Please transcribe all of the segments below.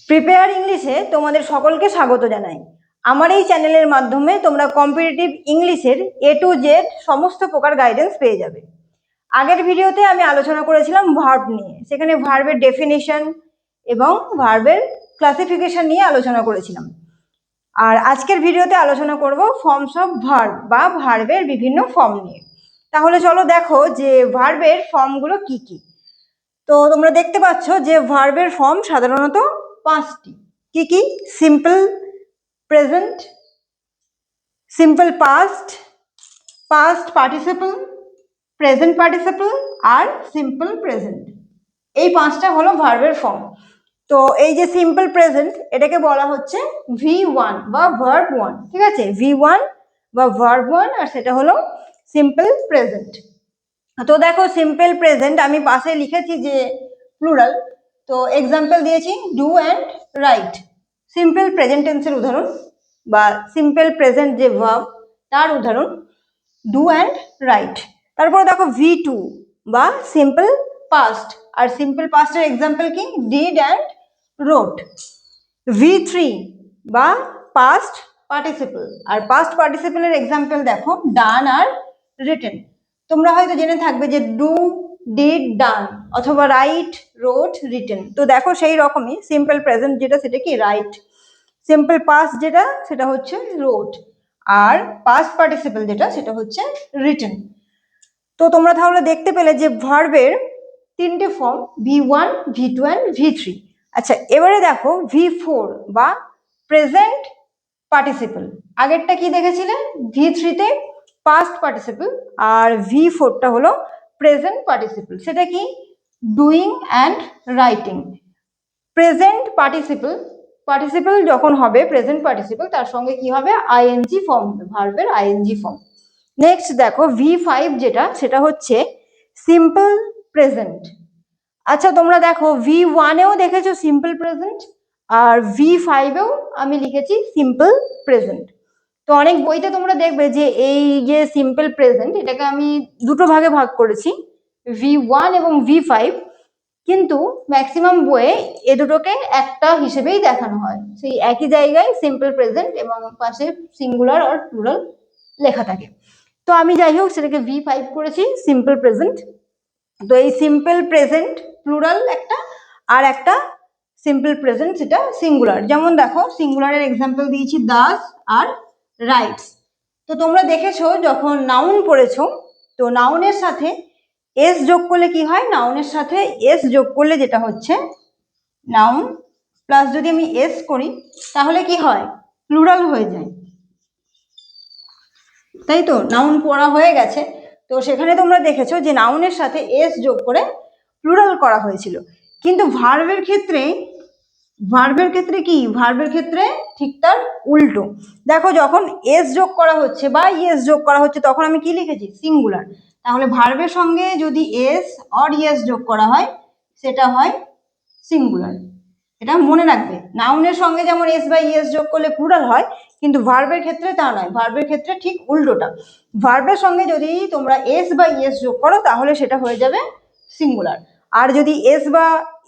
Prepare ইংলিশে তোমাদের সকলকে স্বাগত জানাই। আমার এই চ্যানেলের মাধ্যমে তোমরা কম্পিটিটিভ ইংলিশের A to Z সমস্ত প্রকার গাইডেন্স পেয়ে যাবে। আগের ভিডিওতে আমি আলোচনা করেছিলাম ভার্ব নিয়ে, সেখানে ভার্বের ডেফিনেশন এবং ভার্বের ক্লাসিফিকেশন নিয়ে আলোচনা করেছিলাম। আর আজকের ভিডিওতে আলোচনা করব ফর্মস অফ ভার্ব বা ভার্বের বিভিন্ন ফর্ম নিয়ে। তাহলে চলো দেখো যে ভার্বের ফর্মগুলো কি কি। তো তোমরা দেখতে পাচ্ছ যে ভার্বের ফর্ম সাধারণত পাঁচটি। কি কি? Simple present, simple past, past participle, present participle আর সিম্পল প্রেজেন্ট। এই পাঁচটা হলো ভার্বের ফর্ম। তো এই যে সিম্পল প্রেজেন্ট, এটাকে বলা হচ্ছে V1 বা ভার্ব 1, ঠিক আছে? V1 বা ভার্ব 1, আর সেটা হলো সিম্পল প্রেজেন্ট। তো দেখো সিম্পল প্রেজেন্ট আমি পাশে লিখেছি যে প্লুরাল, তো এক্সাম্পল দিয়েছি do and right, simple present টেন্সের উদাহরণ বা সিম্পল প্রেজেন্ট যে ভার্ব তার উদাহরণ ডু অ্যান্ড রাইট। তারপরে দেখো V2 বা সিম্পল পাস্ট, আর সিম্পল পাস্টের এক্সাম্পল কি? Did and wrote. V3 বা পাস্ট পার্টিসিপল, আর পাস্ট পার্টিসিপলের এক্সাম্পল দেখো ডান আর রিটেন। তোমরা হয়তো জেনে থাকবে যে ডু, ডিড, ডান, অথবা রাইট, রোট, রিটেন। তো দেখো সেই রকমই সিম্পল প্রেজেন্ট যেটা সেটা কি? রাইট। সিম্পল পাস্ট যেটা সেটা হচ্ছে রোট, আর পাস্ট পার্টিসিপল যেটা সেটা হচ্ছে রিটেন। তো তোমরা তাহলে দেখতে পেলে যে ভার্বের তিনটে form V1, V2 and V3। আচ্ছা, এবারে দেখো V4 বা প্রেজেন্ট পার্টিসিপল। আগেরটা কি দেখেছিলে? V3-তে পাস্ট পার্টিসিপল, আর V4টা হলো প্রেজেন্ট পার্টিসিপল। সেটা কি? Doing and writing. Present participle, participle যখন হবে প্রেজেন্ট পার্টিসিপল, তার সঙ্গে কি হবে? আইএনজি ফর্ম হবে, ভার্বের আইএনজি ফর্ম। নেক্সট দেখো V5 যেটা সেটা হচ্ছে সিম্পল প্রেজেন্ট। আচ্ছা, তোমরা দেখো V1-এও দেখেছো সিম্পল প্রেজেন্ট, আর V5-এও আমি লিখেছি সিম্পল প্রেজেন্ট। তো অনেক বইতে তোমরা দেখবে যে এই যে সিম্পল প্রেজেন্ট এটাকে আমি দুটো ভাগে ভাগ করেছি, V1 এবং V5, কিন্তু ম্যাক্সিমাম বইয়ে এ দুটোকে একটা হিসেবেই দেখানো হয়। সেই একই জায়গায় সিম্পল প্রেজেন্ট এবং পাশে সিঙ্গুলার আর প্লুরাল লেখা থাকে। তো আমি যাই হোক সেটাকে V5 করেছি, সিম্পল প্রেজেন্ট। তো এই সিম্পল প্রেজেন্ট প্লুরাল একটা, আর একটা সিম্পল প্রেজেন্ট সেটা সিঙ্গুলার। যেমন দেখো সিঙ্গুলারের এক্সাম্পল দিয়েছি দাস আর রাইটস। তো তোমরা দেখেছো যখন নাউন পড়েছো, তো নাউনের সাথে এস যোগ করলে কি হয়? নাউনের সাথে এস যোগ করলে যেটা হচ্ছে নাউন প্লাস যদি আমি এস করি তাহলে কি হয়? প্লুরাল হয়ে যায়, তাই তো? নাউন পড়া হয়ে গেছে, তো সেখানে তোমরা দেখেছো যে নাউনের সাথে এস যোগ করে প্লুরাল করা হয়েছিল। কিন্তু ভার্বের ক্ষেত্রে কি? ভার্বের ক্ষেত্রে ঠিক তার উল্টো। দেখো যখন এস যোগ করা হচ্ছে বা ইএস যোগ করা হচ্ছে তখন আমি কি লিখেছি? সিঙ্গুলার। তাহলে ভার্বের সঙ্গে যদি এস অর ইএস যোগ করা হয় সেটা হয় সিঙ্গুলার। এটা মনে রাখবে, নাউনের সঙ্গে যেমন এস বা ইএস যোগ করলে প্লুরাল হয়, কিন্তু ভার্বের ক্ষেত্রে তা নয়। ভার্বের ক্ষেত্রে ঠিক উল্টোটা। ভার্বের সঙ্গে যদি তোমরা এস বা ইএস যোগ করো তাহলে সেটা হয়ে যাবে সিঙ্গুলার, আর যদি এস বা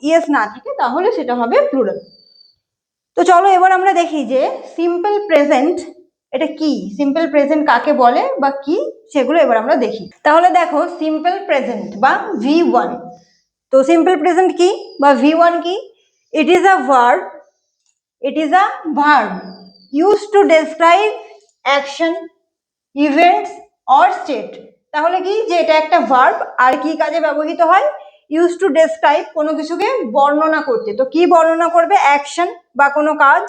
ইএস না থাকে তাহলে সেটা হবে প্লুরাল। তো চলো এবার আমরা দেখি যে সিম্পল প্রেজেন্ট এটা কি, সিম্পল প্রেজেন্ট কাকে বলে বা কি, সেগুলো এবার আমরা দেখি। তাহলে দেখো সিম্পল প্রেজেন্ট বা V1। তো সিম্পল প্রেজেন্ট কি বা V1 কি? It is a verb, it is a verb use to describe action, events or state. তাহলে কি যে এটা একটা ভার্ব, আর কি কাজে ব্যবহৃত হয়? ইউজ টু ডেসক্রাইব, কোনো কিছুকে বর্ণনা করতে। তো কি বর্ণনা করবে? অ্যাকশন বা কোনো কাজ,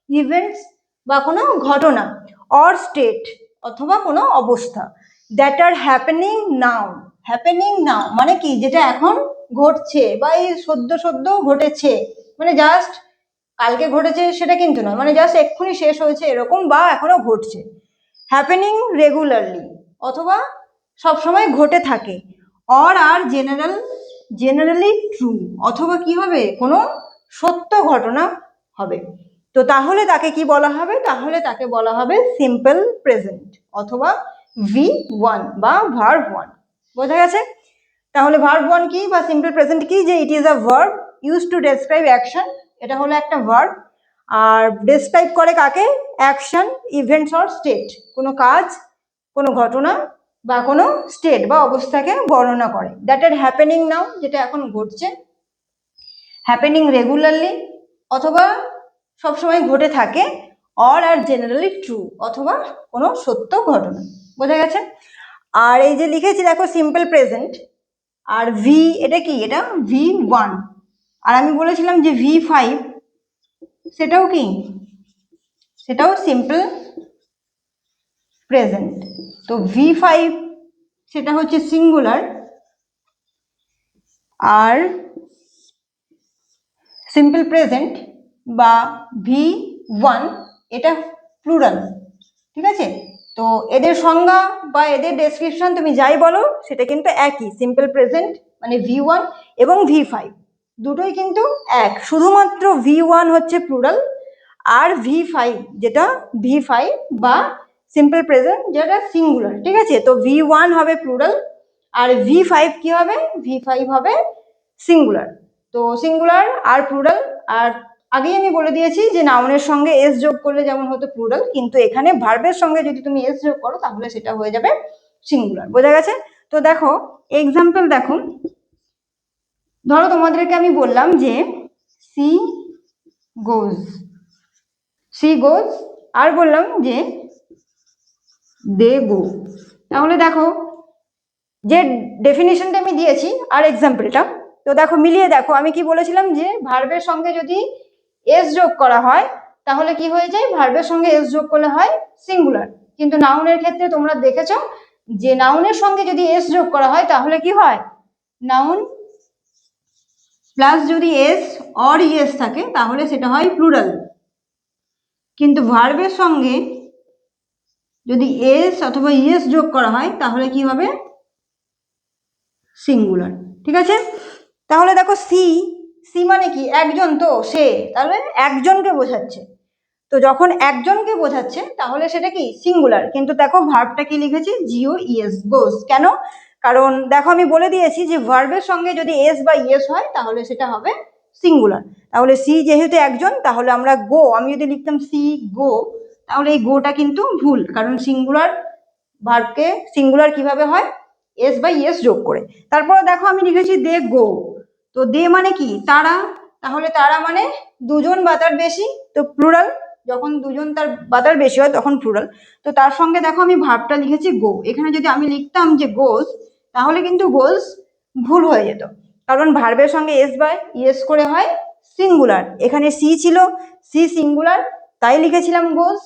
ইভেন্টস বা কোনো ঘটনা, অর স্টেট অথবা কোনো অবস্থা। That are happening now. Happening নাও মানে কি? যেটা এখন ঘটছে বা এই সদ্য ঘটেছে, মানে জাস্ট কালকে ঘটেছে সেটা কিন্তু নয়, মানে জাস্ট এক্ষুনি শেষ হয়েছে এরকম, বা এখনো ঘটছে। হ্যাপেনিং রেগুলারলি অথবা সবসময় ঘটে থাকে, অর আর জেনারেলি ট্রু, অথবা কি হবে? কোনো সত্য ঘটনা হবে। তো তাহলে তাকে কি বলা হবে? তাহলে তাকে বলা হবে সিম্পল প্রেজেন্ট অথবা V1 বা ভার্ব 1। বোঝা গেছে? তাহলে ভার্ব 1 কি বা সিম্পল প্রেজেন্ট কি? যে it is a verb use to describe action এটা হলো একটা ভার্ব। আর ডেসক্রাইব করে কাকে? অ্যাকশন, ইভেন্টস অর স্টেট, কোনো কাজ, কোনো ঘটনা বা কোনো স্টেট বা অবস্থাকে বর্ণনা করে। দ্যাট আর হ্যাপেনিং নাও, যেটা এখন ঘটছে, হ্যাপেনিং রেগুলারলি অথবা সবসময় ঘটে থাকে, অর আর জেনারেলি ট্রু অথবা কোনো সত্য ঘটনা। বোঝা গেছে? আর এই যে লিখেছি দেখো সিম্পল প্রেজেন্ট, আর ভি এটা কি? এটা V1। আর আমি বলেছিলাম যে V5 সেটাও কি? সেটাও সিম্পল প্রেজেন্ট। তো V5 সেটা হচ্ছে সিঙ্গুলার, আর সিম্পল প্রেজেন্ট বা V1 এটা প্লুরাল। ঠিক আছে? তো এদের সংজ্ঞা বা এদের ডেসক্রিপশন তুমি যাই বলো সেটা কিন্তু একই। সিম্পল প্রেজেন্ট মানে V1 এবং V5 দুটোই কিন্তু এক, শুধুমাত্র V1 হচ্ছে প্লুরাল আর V5 যেটা V5 বা সিম্পল প্রেজেন্ট যেটা সিঙ্গুলার। ঠিক আছে? তো V1 হবে প্লুরাল আর V5 কি হবে? V5 হবে সিঙ্গুলার। তো সিঙ্গুলার আর প্লুরাল। আর আগেই আমি বলে দিয়েছি যে নাউনের সঙ্গে এস যোগ করলে যেমন হতো প্লুরাল, কিন্তু এখানে ভার্বের সঙ্গে যদি তুমি এস যোগ করো তাহলে সেটা হয়ে যাবে সিঙ্গুলার। বোঝা গেছে? তো দেখো এক্সাম্পল দেখো, ধরো তোমাদেরকে আমি বললাম যে সি গোজ, সি গোজ, আর বললাম যে দে গো। তাহলে দেখো যে ডেফিনিশনটা আমি দিয়েছি আর এক্সাম্পলটা, তো দেখো মিলিয়ে দেখো। আমি কি বলেছিলাম যে ভার্বের সঙ্গে যদি এস যোগ করা হয় তাহলে কি হয়ে যায়? ভার্বের সঙ্গে এস যোগ করলে হয় সিঙ্গুলার। কিন্তু নাউনের ক্ষেত্রে তোমরা দেখেছো যে নাউনের সঙ্গে যদি এস যোগ করা হয় তাহলে কি হয়? নাউন প্লাস যদি এস অর ইএস থাকে তাহলে সেটা হয় প্লুরাল। কিন্তু ভার্বের সঙ্গে যদি এস অথবা ইএস যোগ করা হয় তাহলে কি হবে? সিঙ্গুলার। ঠিক আছে? তাহলে দেখো সি, সি মানে কি? একজন, তো সে তাহলে একজনকে বোঝাচ্ছে। তো যখন একজনকে বোঝাচ্ছে তাহলে সেটা কি? সিঙ্গুলার। কিন্তু দেখো ভার্বটা কি লিখেছি? জিও ইএস, গোস। কেন? কারণ দেখো আমি বলে দিয়েছি যে ভার্বের সঙ্গে যদি এস বা ইএস হয় তাহলে সেটা হবে সিঙ্গুলার। তাহলে সি যেহেতু একজন তাহলে আমরা গো, আমি যদি লিখতাম সি গো তাহলে এই গোটা কিন্তু ভুল, কারণ সিঙ্গুলার ভার্বকে সিঙ্গুলার কিভাবে হয়? এস বা ইএস যোগ করে। তারপরে দেখো আমি লিখেছি দে গো। তো দে মানে কি? তারা। তাহলে তারা মানে দুজন বা তার বেশি, তো প্লুরাল। যখন দুজন তার বা তার বেশি হয় তখন প্লুরাল। তো তার সঙ্গে দেখো আমি ভার্বটা লিখেছি গো। এখানে যদি আমি লিখতাম যে গোস তাহলে কিন্তু গোস ভুল হয়ে যেত, কারণ ভার্বের সঙ্গে এস বা ইএস করে হয় সিঙ্গুলার। এখানে সি ছিল, সি সিঙ্গুলার, তাই লিখেছিলাম গোস।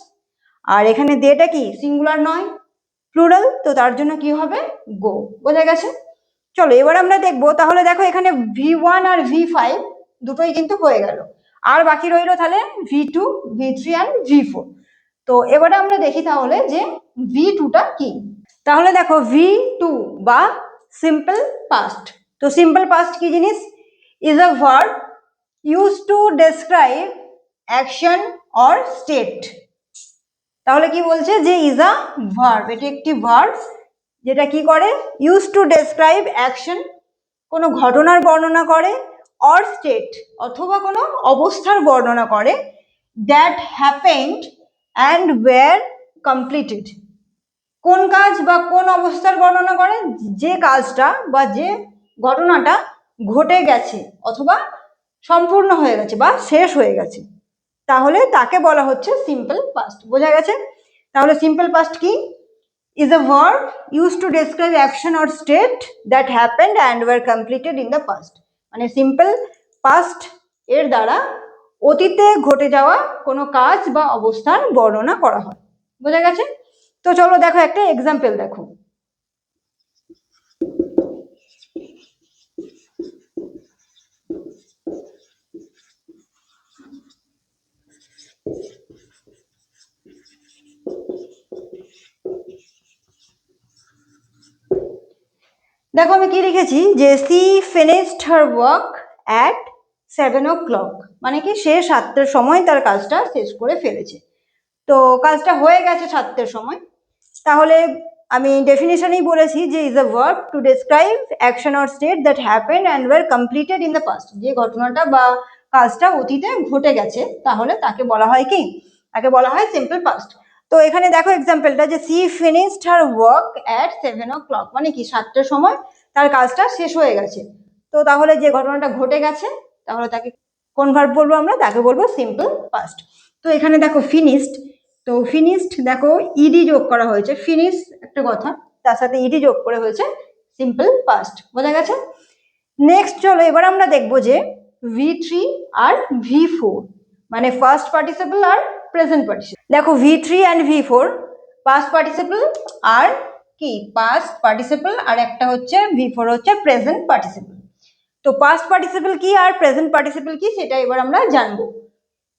আর এখানে দেটা কি? সিঙ্গুলার নয়, প্লুরাল, তো তার জন্য কি হবে? গো। বোঝা গেছে? চলো এবার আমরা দেখবো। তাহলে দেখো এখানে V1 আর V5 দুটোই কিন্তু হয়ে গেল, আর বাকি রইলো তাহলে V2, V3 আর V4। তো এবারে আমরা দেখি তাহলে যে V2টা কি। তাহলে দেখো V2 বা সিম্পল পাস্ট। তো সিম্পল পাস্ট কি জিনিস? Is a verb use to describe action or state. তাহলে কি বলছে? যে ইজ আ ভার্ব, এটি একটি ভার্ব যেটা কি করে? ইউজ টু ডেসক্রাইব অ্যাকশন, কোনো ঘটনার বর্ণনা করে, অর স্টেট অথবা কোনো অবস্থার বর্ণনা করে, that happened and were completed. কোন কাজ বা কোন অবস্থার বর্ণনা করে? যে কাজটা বা যে ঘটনাটা ঘটে গেছে অথবা সম্পূর্ণ হয়ে গেছে বা শেষ হয়ে গেছে, তাহলে তাকে বলা হচ্ছে সিম্পল পাস্ট। বোঝা গেছে? তাহলে সিম্পল পাস্ট কি? is a verb used to describe action or state that happened and were completed in the past. মানে সিম্পল পাস্ট এর দ্বারা অতীতে ঘটে যাওয়া কোনো কাজ বা অবস্থার বর্ণনা করা হয়। বোঝা গেছে? তো চলো দেখো একটা এক্সাম্পল দেখো। দেখো আমি কি লিখেছি? যে she finished her work at 7 o'clock, মানে কি সে 7টার সময় তার কাজটা শেষ করে ফেলেছে। তো কাজটা হয়ে গেছে 7টার সময়। তাহলে আমি ডেফিনেশনেই বলেছি যে is a verb to describe action or state that happened and were completed in the past. যে ঘটনাটা বা কাজটা অতীতে ঘটে গেছে তাহলে তাকে বলা হয় কি, তাকে বলা হয় সিম্পল পাস্ট। তো এখানে দেখো এক্সাম্পলটা, যে she finished her work at 7 o'clock, মানে কি 7টার সময় তার কাজটা শেষ হয়ে গেছে। তো তাহলে যে ঘটনাটা ঘটে গেছে তাহলে তাকে কোন ভার্ব বলবো আমরা, তাকে বলবো সিম্পল পাস্ট। তো এখানে দেখো ফিনিশড, তো ফিনিশড দেখো ইডি যোগ করা হয়েছে, ফিনিশ একটা কথা তার সাথে ইডি যোগ করে হয়েছে সিম্পল পাস্ট, বোঝা গেছে। নেক্সট চলো এবার আমরা দেখবো যে V3 আর V4, মানে ফার্স্ট পার্টিসিপল আর প্রেজেন্ট পার্টিসিপল। দেখো V3 and V4 past participle আর কি পাস্ট পার্টিসিপল, আর একটা হচ্ছে V4 হচ্ছে প্রেজেন্ট পার্টিসিপল। তো পাস্ট পার্টিসিপল কি আর প্রেজেন্ট পার্টিসিপল কি সেটা এবার আমরা জানবো।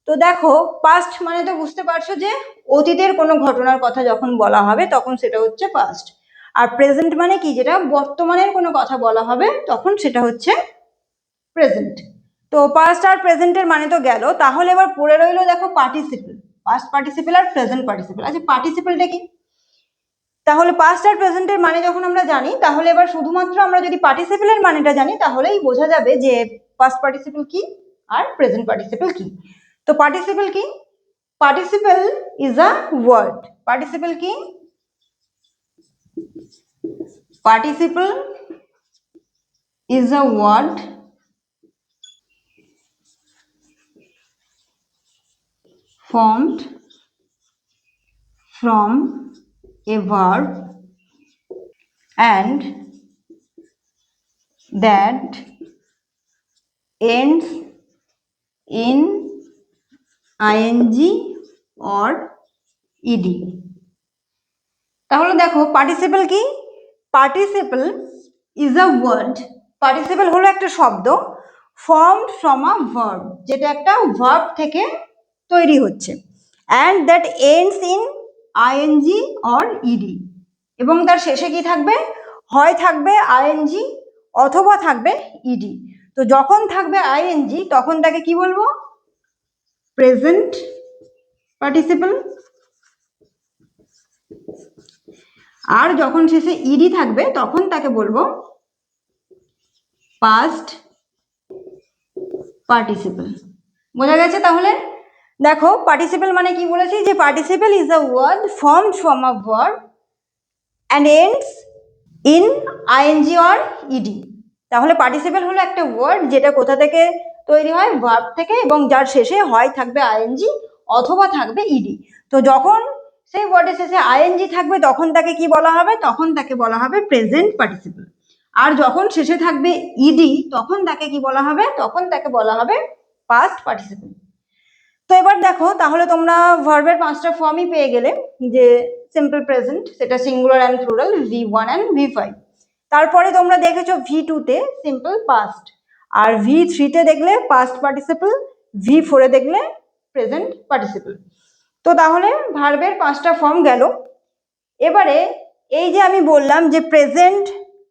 তো দেখো পাস্ট মানে তো বুঝতে পারছো যে অতীতের কোনো ঘটনার কথা যখন বলা হবে তখন সেটা হচ্ছে পাস্ট, আর প্রেজেন্ট মানে কি, যেটা বর্তমানের কোনো কথা বলা হবে তখন সেটা হচ্ছে প্রেজেন্ট। তো পাস্ট আর প্রেজেন্টের মানে তো গেল, তাহলে এবার পড়ে রইলো দেখো পার্টিসিপল, পাস্ট পার্টিসিপল আর প্রেজেন্ট পার্টিসিপল। আচ্ছা পার্টিসিপলটা কি, তাহলে পাস্ট আর প্রেজেন্টের মানে যখন আমরা জানি তাহলে এবার শুধুমাত্র আমরা যদি পার্টিসিপলের মানেটা জানি তাহলেই বোঝা যাবে যে পাস্ট পার্টিসিপল কি আর প্রেজেন্ট পার্টিসিপল কি। তো পার্টিসিপল কি, participle is a word, participle কি, participle is a word formed from a verb and that ends in ing or ed। তাহলে দেখো পার্টিসিপল কি, participle is a word, participle হলো একটা শব্দ, ফর্মড ফ্রম আ ভার্ব, যেটা একটা ভার্ব থেকে তৈরি হচ্ছে, and that ends in ING or ED, এবং তার শেষে কি থাকবে, হয় থাকবে আইএনজি অথবা থাকবে ইডি। তো যখন থাকবে আইএনজি তখন তাকে কি বলবো, প্রেজেন্ট পার্টিসিপল, আর যখন শেষে ইডি থাকবে তখন তাকে বলবো পাস্ট পার্টিসিপল, বোঝা গেছে। তাহলে দেখো পার্টিসিপল মানে কি বলেছি, যে participle is a word formed from a verb and ends in ING or ED. তাহলে পার্টিসিপল হলো একটা ওয়ার্ড যেটা কোথা থেকে তৈরি হয়, ভার্ব থেকে, এবং যার শেষে হয় থাকবে আইএনজি অথবা থাকবে ইডি। তো যখন সেই ওয়ার্ডের শেষে আইএনজি থাকবে তখন তাকে কি বলা হবে, তখন তাকে বলা হবে প্রেজেন্ট পার্টিসিপল, আর যখন শেষে থাকবে ইডি তখন তাকে কি বলা হবে, তখন তাকে বলা হবে পাস্ট পার্টিসিপল। তো এবার দেখো তাহলে তোমরা ভার্বের 5টা ফর্মই পেয়ে গেলে, যে সিম্পল প্রেজেন্ট সেটা singular and plural V1 and V5, তারপরে তোমরা দেখেছো V2 তে সিম্পল পাস্ট, আর V3 তে দেখলে পাস্ট পার্টিসিপল, V4 এ দেখলে প্রেজেন্ট পার্টিসিপল। তো তাহলে ভার্বের 5টা ফর্ম গেল। এবারে এই যে আমি বললাম যে প্রেজেন্ট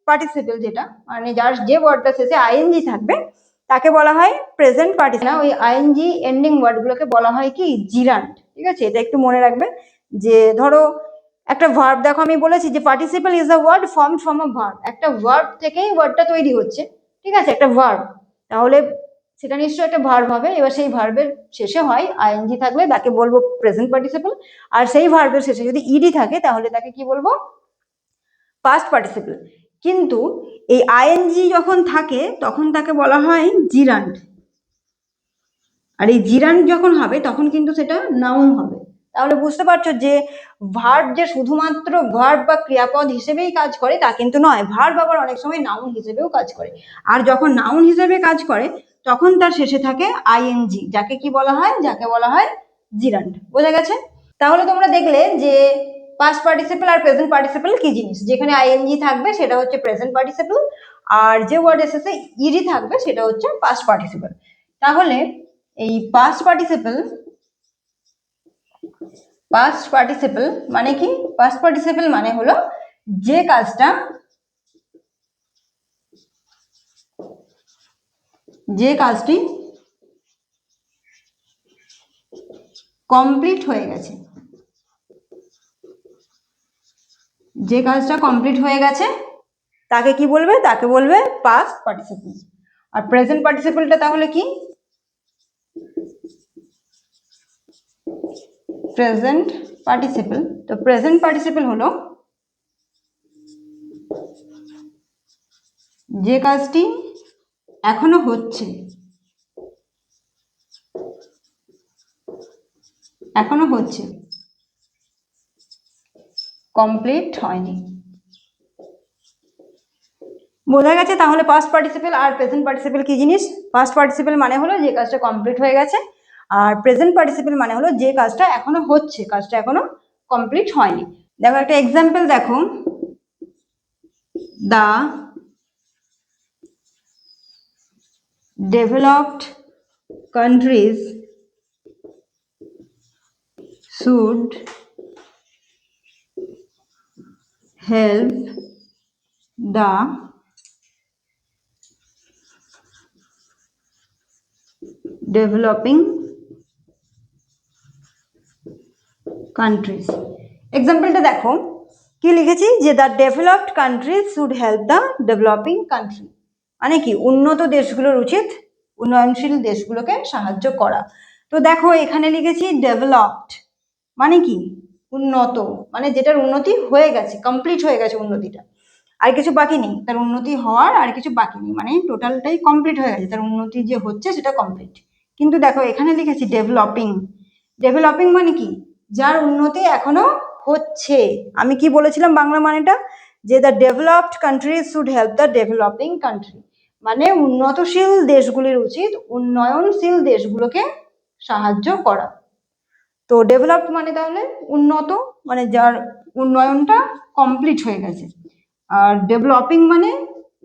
পার্টিসিপল, যেটা মানে যার যে ওয়ার্ডটা শেষে আইএনজি থাকবে তাকে বলা হয় প্রেজেন্ট পার্টিসিপল, ওই আইএনজি এন্ডিং ওয়ার্ডগুলোকে বলা হয় কি জিরান্ট, ঠিক আছে, এটা একটু মনে রাখবে। যে ধরো একটা ভার্ব, দেখো আমি বলেছি যে participle is a word formed from a verb, একটা ভার্ব থেকেই ওয়ার্ডটা তৈরি হচ্ছে, ঠিক আছে, একটা ভার্ব, তাহলে সেটা নিশ্চয়ই একটা ভার্ব হবে। এবার সেই ভার্বের শেষে হয় আইএনজি থাকলে তাকে বলবো প্রেজেন্ট পার্টিসিপল, আর সেই ভার্বের শেষে যদি ইডি থাকে তাহলে তাকে কি বলবো, পাস্ট পার্টিসিপল। কিন্তু এই আইএনজি যখন থাকে তখন তাকে বলা হয় জিরান্ড, আর এই জিরান্ড যখন হবে তখন কিন্তু সেটা নাউন হবে। তাহলে বুঝতে পারছো যে ভার্ব যে শুধুমাত্র ভার্ব বা ক্রিয়াপদ হিসেবেই কাজ করে তা কিন্তু নয়, ভার্ব আবার অনেক সময় নাউন হিসেবেও কাজ করে, আর যখন নাউন হিসেবে কাজ করে তখন তার শেষে থাকে আইএনজি, যাকে কি বলা হয়, যাকে বলা হয় জিরান্ড, বোঝা গেছে। তাহলে তোমরা দেখলে যে পাস্ট পার্টিসিপল আর প্রেজেন্ট পার্টিসিপল কি জিনিস, যেখানে আইএনজি থাকবে সেটা হচ্ছে প্রেজেন্ট পার্টিসিপল, আর যে ওয়ার্ড এসেছে ইডি থাকবে সেটা হচ্ছে পাস্ট পার্টিসিপল। তাহলে এই পাস্ট পার্টিসিপল, পাস্ট পার্টিসিপল মানে কি, পাস্ট পার্টিসিপল মানে হলো যে কাজটা, যে কাজটি কমপ্লিট হয়ে গেছে, যে কাজটা কমপ্লিট হয়ে গেছে তাকে কি বলবে, তাকে বলবে পাস্ট পার্টিসিপল। আর প্রেজেন্ট পার্টিসিপলটা তাহলে কি, প্রেজেন্ট পার্টিসিপল। তো প্রেজেন্ট পার্টিসিপল হলো যে কাজটি এখনো হচ্ছে, কমপ্লিট হয়নি। বোঝা গেছে তাহলে পাস্ট পার্টিসিপল আর প্রেজেন্ট পার্টিসিপল কি জিনিস? পাস্ট পার্টিসিপল মানে হলো যে কাজটা কমপ্লিট হয়ে গেছে, আর প্রেজেন্ট পার্টিসিপল মানে হলো যে কাজটা এখনো হচ্ছে, কাজটা এখনো কমপ্লিট হয়নি। দেখো একটা এক্সাম্পল দেখো, the developed countries should help the developing countries। এক্সাম্পলটা দেখো কি লিখেছি, যে the developed countries should help the developing country, মানে কি উন্নত দেশগুলোর উচিত উন্নয়নশীল দেশগুলোকে সাহায্য করা। তো দেখো এখানে লিখেছি ডেভেলপড, মানে কি উন্নত, মানে যেটার উন্নতি হয়ে গেছে, কমপ্লিট হয়ে গেছে উন্নতিটা, আর কিছু বাকি নেই, তার উন্নতি হওয়ার আর কিছু বাকি নেই, মানে টোটালটাই কমপ্লিট হয়ে গেছে, তার উন্নতি যে হচ্ছে সেটা কমপ্লিট। কিন্তু দেখো এখানে লিখেছি ডেভেলপিং। ডেভেলপিং মানে কি যার উন্নতি এখনো হচ্ছে। আমি কি বলেছিলাম বাংলা মানেটা, যে the developed countries should help the developing country, মানে উন্নতশীল দেশগুলির উচিত উন্নয়নশীল দেশগুলোকে সাহায্য করা। তো ডেভেলপড মানে তাহলে উন্নত, মানে যার উন্নয়নটা কমপ্লিট হয়ে গেছে, আর ডেভেলপিং মানে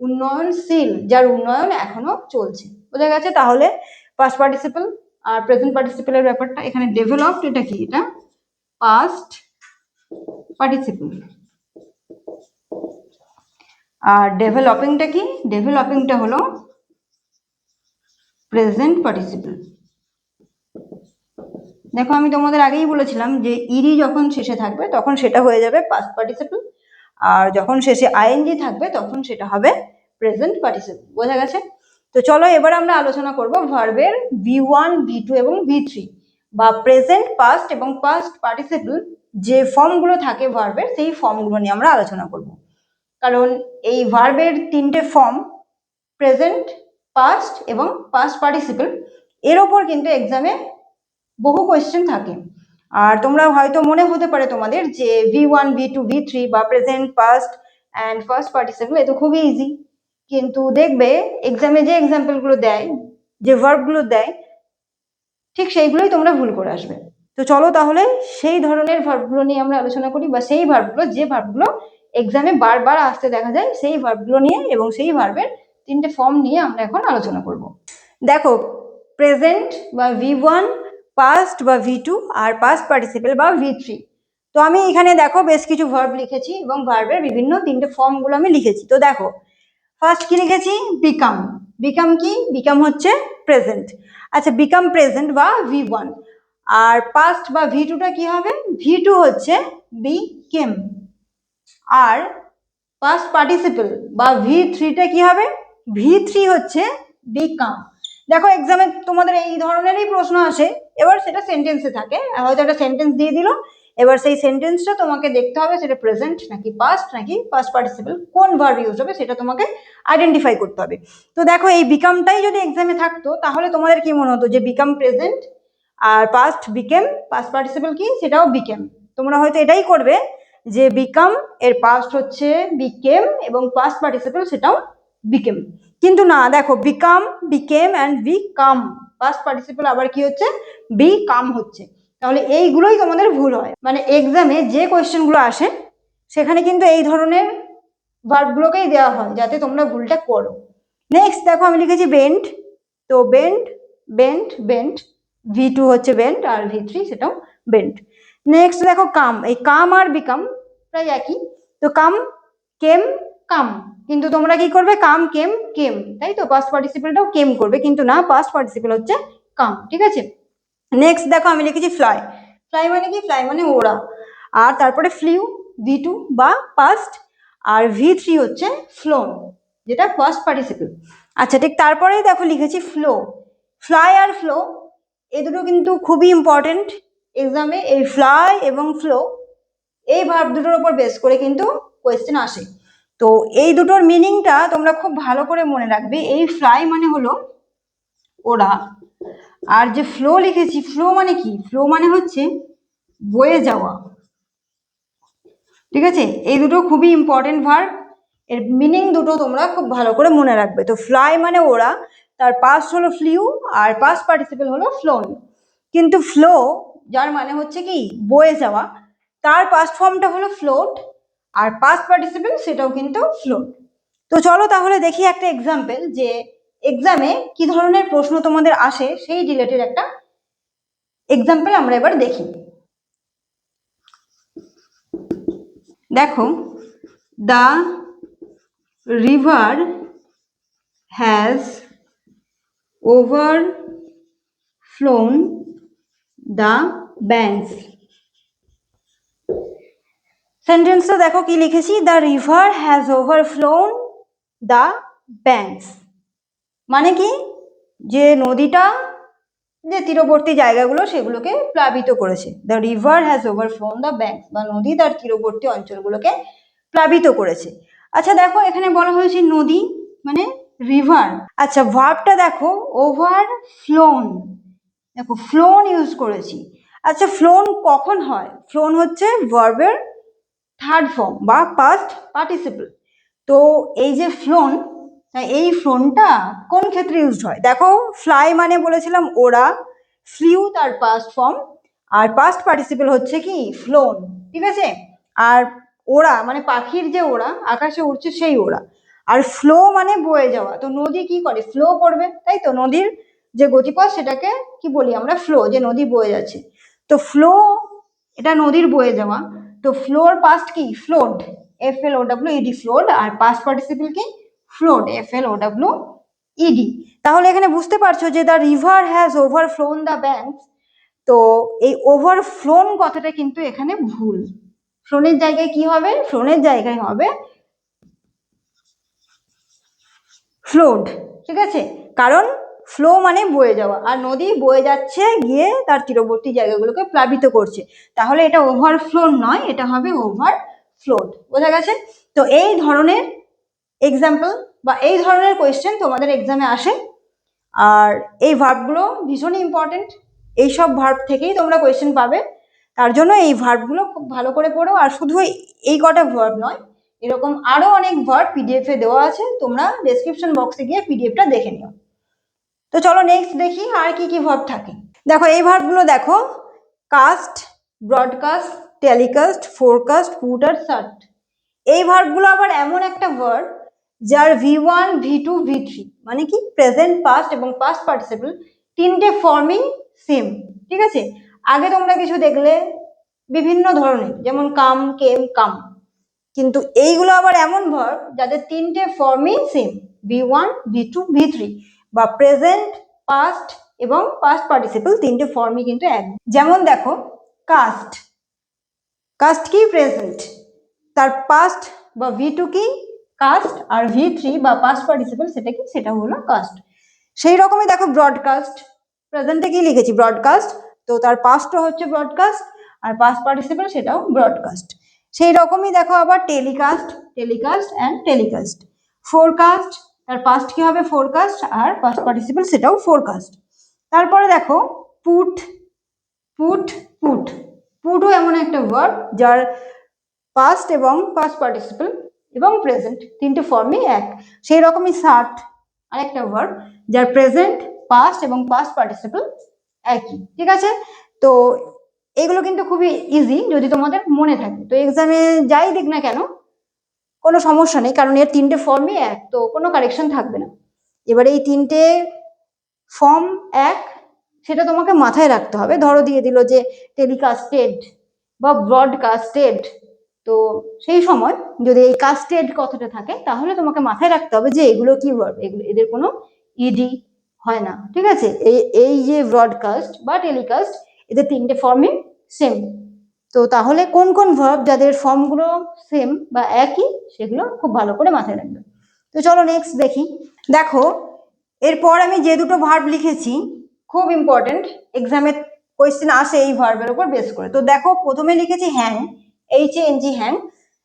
উন্নয়নশীল, যার উন্নয়ন এখনো চলছে। বোঝা গেছে তাহলে পাস্ট পার্টিসিপল আর প্রেজেন্ট পার্টিসিপলের ব্যাপারটা। এখানে ডেভেলপড এটা কি, এটা পাস্ট পার্টিসিপল, আর ডেভেলপিংটা কি, ডেভেলপিংটা হলো প্রেজেন্ট পার্টিসিপল। দেখো আমি তোমাদের আগেই বলেছিলাম যে ইডি যখন শেষে থাকবে তখন সেটা হয়ে যাবে পাস্ট পার্টিসিপল, আর যখন শেষে আইএনজি থাকবে তখন সেটা হবে প্রেজেন্ট পার্টিসিপল। বোঝা গেছে? তো চলো এবার আমরা আলোচনা করব ভার্বের V1, V2 এবং V3, বা প্রেজেন্ট, পাস্ট এবং পাস্ট পার্টিসিপল যে ফর্মগুলো থাকে ভার্বের, সেই ফর্মগুলো নিয়ে আমরা আলোচনা করব। কারণ এই ভার্বের তিনটে ফর্ম, প্রেজেন্ট, পাস্ট এবং পাস্ট পার্টিসিপল, এর ওপর কিন্তু এক্সামে বহু কোয়েশ্চেন থাকে। আর তোমরা হয়তো মনে হতে পারে তোমাদের যে V1, V2, V3 বা present, past and first participle এ তো খুবই ইজি, কিন্তু দেখবে এক্সামে যে এক্সাম্পলগুলো দেয়, যে ভার্বগুলো দেয়, ঠিক সেইগুলোই তোমরা ভুল করে আসবে। তো চলো তাহলে সেই ধরনের ভার্বগুলো নিয়ে আমরা আলোচনা করি, বা সেই ভার্বগুলো, যে ভার্বগুলো এক্সামে বারবার আসতে দেখা যায়, সেই ভার্বগুলো নিয়ে এবং সেই ভার্বের তিনটে ফর্ম নিয়ে আমরা এখন আলোচনা করব। দেখো প্রেজেন্ট বা V1, পাস্ট বা V2 আর পাস্ট পার্টিসিপল বা V3। তো আমি এখানে দেখো বেশ কিছু ভার্ব লিখেছি এবং ভার্বের বিভিন্ন তিনটে ফর্মগুলো আমি লিখেছি। তো দেখো ফার্স্ট কি লিখেছি, বিকাম। বিকাম কি, বিকাম হচ্ছে প্রেজেন্ট। আচ্ছা বিকাম প্রেজেন্ট বা V1, আর পাস্ট বা V2টা কি হবে, V2 হচ্ছে বিকেম, আর পাস্ট পার্টিসিপল বা V3টা কি হবে, V3 হচ্ছে বিকাম। দেখো এক্সামে তোমাদের এই ধরনেরই প্রশ্ন আসে, এবার সেটা সেন্টেন্সে থাকে, হয়তো একটা সেন্টেন্স দিয়ে দিল, এবার সেই সেন্টেন্সটা তোমাকে দেখতে হবে সেটা প্রেজেন্ট নাকি পাস্ট নাকি পাস্ট পার্টিসিপল, কোন ভার্ব ইউজ হবে সেটা তোমাকে আইডেন্টিফাই করতে হবে। তো দেখো এই বিকামটাই যদি এক্সামে থাকতো তাহলে তোমাদের কি মনে হতো, যে বিকাম প্রেজেন্ট আর পাস্ট বিকেম, পাস্ট পার্টিসিপল কি সেটাও বিকেম। তোমরা হয়তো এটাই করবে যে বিকাম এর পাস্ট হচ্ছে বিকেম এবং পাস্ট পার্টিসিপল সেটাও বিকেম, কিন্তু না, দেখো become, became and become, past participle আবার কি হচ্ছে, বিকাম হচ্ছে। তাহলে এইগুলোই তোমাদের ভুল হয়, মানে এক্সামে যে কোয়েশ্চেনগুলো আসে সেখানে কিন্তু এই ধরনের ভার্বগুলোকেই দেওয়া হয় যাতে তোমরা ভুলটা করো। নেক্সট দেখো আমি লিখেছি বেন্ট। তো বেন্ট, বেন্ট, বেন্ট, V2 হচ্ছে বেন্ট আর V3 সেটাও বেন্ট। নেক্সট দেখো কাম। এই কাম আর বিকাম প্রায় একই, তো কাম, কেম, কাম, কিন্তু তোমরা কি করবে, কাম, কেম, কেম, তাই তো পাস্ট পার্টিসিপলটাও কেম করবে, কিন্তু না, পাস্ট পার্টিসিপল হচ্ছে কাম। ঠিক আছে? নেক্সট দেখো আমি লিখেছি ফ্লাই। ফ্লাই মানে কি, ফ্লাই মানে ওড়া, আর তারপরে ফ্লিউ V2 বা পাস্ট, আর V3 হচ্ছে ফ্লোন, যেটা ফার্স্ট পার্টিসিপল। আচ্ছা ঠিক তারপরেই দেখো লিখেছি ফ্লো। ফ্লাই আর ফ্লো এই দুটো কিন্তু খুবই ইম্পর্টেন্ট, এক্সামে এই ফ্লাই এবং ফ্লো এই ভার্ব দুটোর উপর বেস করে কিন্তু কোয়েশ্চেন আসে। তো এই দুটোর মিনিংটা তোমরা খুব ভালো করে মনে রাখবে। এই ফ্লাই মানে হলো ওরা, আর যে ফ্লো লিখেছি, ফ্লো মানে কি? ফ্লো মানে হচ্ছে বয়ে যাওয়া। ঠিক আছে, এই দুটো খুবই ইম্পর্টেন্ট ভার্ব, এর মিনিং দুটো তোমরা খুব ভালো করে মনে রাখবে। তো ফ্লাই মানে ওরা, তার পাস্ট হলো ফ্লিউ, আর পাস্ট পার্টিসিপল হলো ফ্লোন। কিন্তু ফ্লো যার মানে হচ্ছে কি বয়ে যাওয়া, তার পাস্ট ফর্মটা হলো ফ্লোট, আর পাস্ট পার্টিসিপল সেটাও কিন্তু ফ্লোট। তো চলো তাহলে দেখি একটা এক্সাম্পল, যে এক্সামে কি ধরনের প্রশ্ন তোমাদের আসে সেই রিলেটেড একটা এক্সাম্পল আমরা এবার দেখি। দেখো, the river has overflown the banks। সেন্টেন্সটা দেখো কি লিখেছি, the river has overflown the banks. মানে কি, যে নদীটা যে তীরবর্তী জায়গাগুলো সেগুলোকে প্লাবিত করেছে। The river has overflown the banks, বা নদী তার তীরবর্তী অঞ্চলগুলোকে প্লাবিত করেছে। আচ্ছা দেখো, এখানে বলা হয়েছে নদী মানে রিভার। আচ্ছা, ভার্বটা দেখো ওভারফ্লোন, দেখো ফ্লোন ইউজ করেছি। আচ্ছা, ফ্লোন কখন হয়? ফ্লোন হচ্ছে ভার্বের থার্ড ফর্ম বা পাস্ট পার্টিসিপল। তো এই যে ফ্লোন, এই ফ্লোনটা কোন ক্ষেত্রে ইউজড হয়? দেখো, ফ্লাই মানে বলেছিলাম ওরা, ফ্লিউ তার পাস্ট ফর্ম, আর পাস্ট পার্টিসিপল হচ্ছে কি ফ্লোন। ঠিক আছে, আর ওরা মানে পাখির যে ওরা, আকাশে উড়ছে সেই ওরা। আর ফ্লো মানে বয়ে যাওয়া। তো নদী কি করে? ফ্লো করবে, তাই তো। নদীর যে গতিপথ সেটাকে কি বলি আমরা? ফ্লো, যে নদী বয়ে যাচ্ছে। তো ফ্লো এটা নদীর বয়ে যাওয়া। তো ফ্লোর পাস্ট কি? Flowed, FLOWED, flowed. আর পাস্ট পার্টিসিপল কি? Flowed, FLOWED। তাহলে এখানে বুঝতে পারছো যে the river has overflown the banks. তো এই ওভারফ্লোন কথাটা কিন্তু এখানে ভুল। ফ্লোনের জায়গায় কি হবে? ফ্লোনের জায়গায় হবে ফ্লোড। ঠিক আছে, কারণ ফ্লো মানে বয়ে যাওয়া, আর নদী বয়ে যাচ্ছে গিয়ে তার তীরবর্তী জায়গাগুলোকে প্লাবিত করছে। তাহলে এটা ওভারফ্লো নয়, এটা হবে ওভারফ্লোড। বোঝা গেছে? তো এই ধরনের এক্সাম্পল বা এই ধরনের কোয়েশ্চেন তোমাদের এক্সামে আসে। আর এই ভার্বগুলো ভীষণই ইম্পর্টেন্ট, এইসব ভার্ব থেকেই তোমরা কোয়েশ্চেন পাবে। তার জন্য এই ভার্বগুলো খুব ভালো করে পড়ো। আর শুধু এই কটা ভার্ব নয়, এরকম আরো অনেক ভার্ব PDF এ দেওয়া আছে, তোমরা ডেসক্রিপশন বক্সে গিয়ে PDF টা দেখে নিও। তো চলো নেক্সট দেখি আর কি কি ভার্ব থাকে। দেখো এই ভার্বগুলো দেখো, cast, broadcast, telecast, forecast, put আর সার্ট। এই ভার্বগুলো আবার এমন একটা ভার্ব যার V1, V2, V3 মানে কি প্রেজেন্ট, পাস্ট এবং পাস্ট পার্টিসিপল তিনটে ফর্মই সেম। ঠিক আছে, আগে তোমরা কিছু দেখলে বিভিন্ন ধরনের, যেমন কাম, কেম, কাম। কিন্তু এইগুলো আবার এমন ভার্ব যাদের তিনটে ফর্মই সেম, V1, V2, V3, বা প্রেজেন্ট, পাস্ট এবং পাস্ট পার্টিসিপল তিনটে ফর্মই কিন্তু এক। যেমন দেখো, কাস্ট, কাস্ট কি? প্রেজেন্ট, তার পাস্ট বা V2 কি? কাস্ট, আর V3 বা পাস্ট পার্টিসিপল সেটা কি? সেটা হলো কাস্ট। সেই রকমই দেখো ব্রডকাস্ট, প্রেজেন্টে কি লিখেছি? ব্রডকাস্ট, তো তার পাস্টও হচ্ছে ব্রডকাস্ট, আর পাস্ট পার্টিসিপল সেটাও ব্রডকাস্ট। সেই রকমই দেখো আবার telecast, telecast and telecast. Forecast, তার পাস্ট কি হবে? ফোরকাস্ট, আর পাস্ট পার্টিসিপল সেটাও ফোরকাস্ট। তারপরে দেখো পুট, পুট, পুট, পুটও এমন একটা ভার্ব যার পাস্ট এবং পাস্ট পার্টিসিপল এবং প্রেজেন্ট তিনটে ফর্মই এক। সেই রকমই সার্ট, আরেকটা ভার্ব যার প্রেজেন্ট, পাস্ট এবং পাস্ট পার্টিসিপল একই। ঠিক আছে, তো এগুলো কিন্তু খুবই ইজি যদি তোমাদের মনে থাকে। তো এক্সামে যাই দিক না কেন কোনো সমস্যা নেই, কারণ এর তিনটে ফর্মই এক, তো কোনো কারেকশন থাকবে না। এবারে এই তিনটে ফর্ম এক, সেটা তোমাকে মাথায় রাখতে হবে। ধরো দিয়ে দিল যে টেলিকাস্টেড বা ব্রডকাস্টেড, তো সেই সময় যদি এই কাস্টেড কথাটা থাকে তাহলে তোমাকে মাথায় রাখতে হবে যে এগুলো কি ভার্ব, এগুলো এদের কোনো ইডি হয় না। ঠিক আছে, এই যে ব্রডকাস্ট বা টেলিকাস্ট এদের তিনটে ফর্মই সেম। তো তাহলে কোন কোন ভার্ব যাদের ফর্মগুলো সেম বা একই সেগুলো খুব ভালো করে মাথায় রাখবে। তো চলো নেক্সট দেখি। দেখো, এরপর আমি যে দুটো ভার্ব লিখেছি খুব ইম্পর্টেন্ট, এক্সামে কোয়েশ্চেন আসে এই ভার্বের উপর বেস করে। তো দেখো প্রথমে লিখেছি হ্যাং, HANG হ্যাং,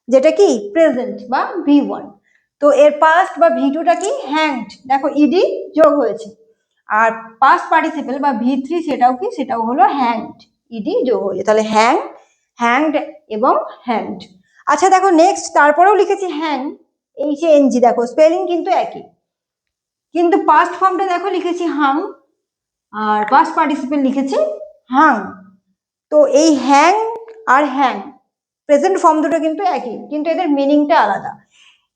যেটা কি প্রেজেন্ট বা V1। তো এর পাস্ট বা V2টা কি হ্যাংড, দেখো ইডি যোগ হয়েছে। আর পাস্ট পার্টিসিপল বা V3 সেটাও কি, সেটাও হলো হ্যাংড, ইডি যোগ হয়েছে। তাহলে হ্যাং, হ্যাংড এবং হ্যাংড। আচ্ছা দেখো নেক্সট তারপরেও লিখেছি হ্যাং, HANG, দেখো স্পেলিং কিন্তু একই, কিন্তু পাস্ট ফর্মটা দেখো লিখেছি হাং আর পাস্ট পার্টিসিপল লিখেছি হাং। তো এই হ্যাং আর হ্যাং প্রেজেন্ট ফর্ম দুটো কিন্তু একই, কিন্তু এদের মিনিংটা আলাদা।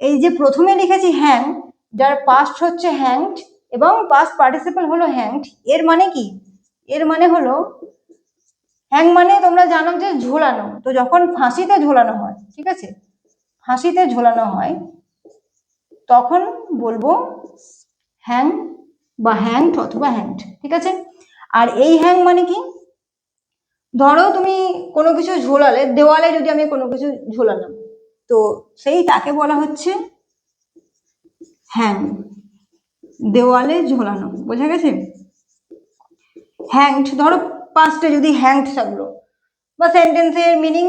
এই যে প্রথমে লিখেছি হ্যাং, যার পাস্ট হচ্ছে হ্যাংড এবং পাস্ট পার্টিসিপল হলো হ্যাংড, এর মানে কি, এর মানে হলো হ্যাং মানে তোমরা জানো যে ঝোলানো। তো যখন ফাঁসিতে ঝোলানো হয়, ঠিক আছে, ফাঁসিতে ঝোলানো হয় তখন বলবো হ্যাং বা হ্যাংড অথবা হ্যাংড, ঠিক আছে। আর এই হ্যাং মানে কি, ধরো তুমি কোনো কিছু ঝোলালে, দেওয়ালে যদি আমি কোনো কিছু ঝোলালাম, তো সেই তাকে বলা হচ্ছে হ্যাং, দেওয়ালে ঝোলানো, বোঝা গেছে। হ্যাংড, ধরো পাস্টে যদি হ্যাংড থাকলো, বা সেন্টেন্সের মিনিং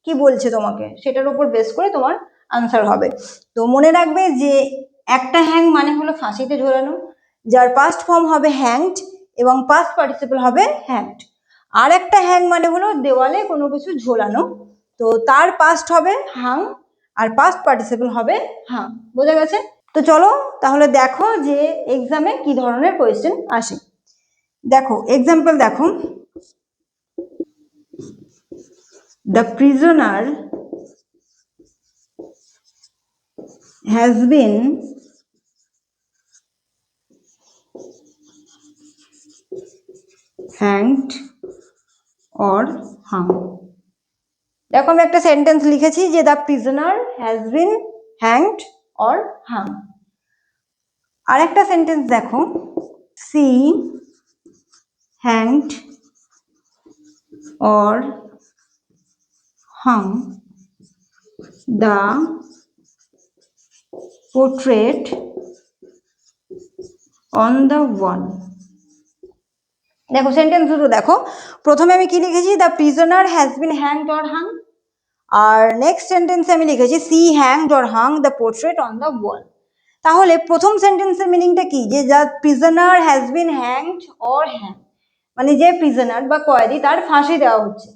কি বলছে তোমাকে সেটার উপর বেস করে তোমার আনসার হবে। তো মনে রাখবে যে একটা হ্যাং মানে হলো ফাঁসিতে ঝোলানো, যার পাস্ট ফর্ম হবে হ্যাংড এবং পাস্ট পার্টিসিপল হবে হ্যাংড। আর একটা হ্যাং মানে হলো দেওয়ালে কোনো কিছু ঝোলানো, তো তার পাস্ট হবে হাং আর পাস্ট পার্টিসিপল হবে হাং, বোঝা গেছে। তো চলো তাহলে দেখো যে এক্সামে কি ধরনের কোয়েশ্চেন আসে। দেখো এক্সাম্পল দেখো, the prisoner has been hanged or hung। দেখো আমি একটা সেন্টেন্স লিখেছি যে the prisoner has been hanged or hung। আর একটা সেন্টেন্স দেখো, she hanged or hung the portrait on the wall। দেখো সেন্টেন্স দুটো দেখো, প্রথমে আমি কি লিখেছি, the prisoner has been hanged or hung, আর নেক্সট সেন্টেন্সে আমি লিখেছি she hanged or hung the portrait on the wall. তাহলে প্রথম সেন্টেন্সের মিনিংটা কি, যে the prisoner has been hanged or hung, মানে যে প্রিজনার বা কয়েদি তার ফাঁসি দেওয়া হচ্ছে।